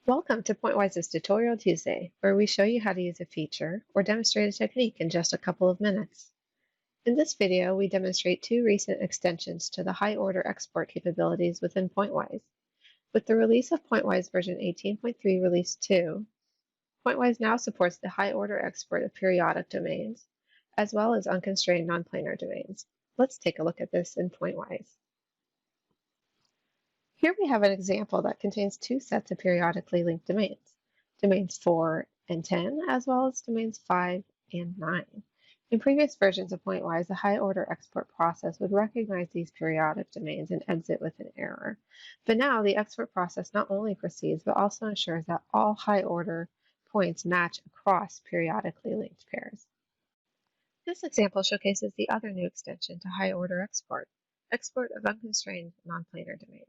Welcome to Pointwise's Tutorial Tuesday, where we show you how to use a feature or demonstrate a technique in just a couple of minutes. In this video, we demonstrate two recent extensions to the high-order export capabilities within Pointwise. With the release of Pointwise version 18.3 Release 2, Pointwise now supports the high-order export of periodic domains, as well as unconstrained non-planar domains. Let's take a look at this in Pointwise. Here we have an example that contains two sets of periodically linked domains, domains 4 and 10, as well as domains 5 and 9. In previous versions of Pointwise, the high-order export process would recognize these periodic domains and exit with an error. But now the export process not only proceeds, but also ensures that all high-order points match across periodically linked pairs. This example showcases the other new extension to high-order export of unconstrained non-planar domains.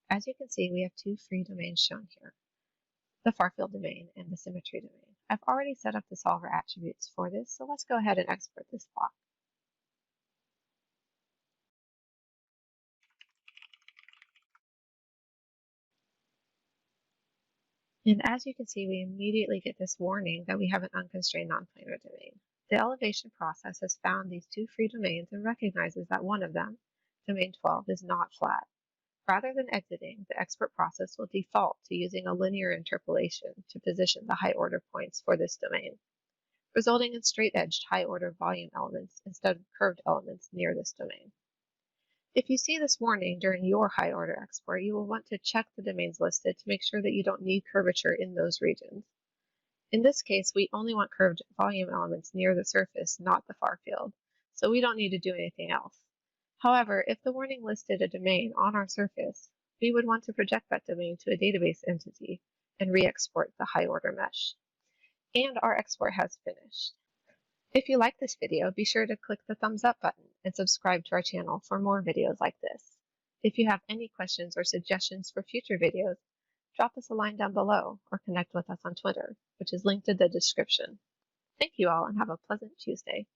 As you can see, we have two free domains shown here, the far-field domain and the symmetry domain. I've already set up the solver attributes for this, so let's go ahead and export this block. And as you can see, we immediately get this warning that we have an unconstrained non-planar domain. The elevation process has found these two free domains and recognizes that one of them, domain 12, is not flat. Rather than exiting, the export process will default to using a linear interpolation to position the high-order points for this domain, resulting in straight-edged high-order volume elements instead of curved elements near this domain. If you see this warning during your high-order export, you will want to check the domains listed to make sure that you don't need curvature in those regions. In this case, we only want curved volume elements near the surface, not the far field, so we don't need to do anything else. However, if the warning listed a domain on our surface, we would want to project that domain to a database entity and re-export the high-order mesh. And our export has finished. If you like this video, be sure to click the thumbs up button and subscribe to our channel for more videos like this. If you have any questions or suggestions for future videos, drop us a line down below or connect with us on Twitter, which is linked in the description. Thank you all and have a pleasant Tuesday.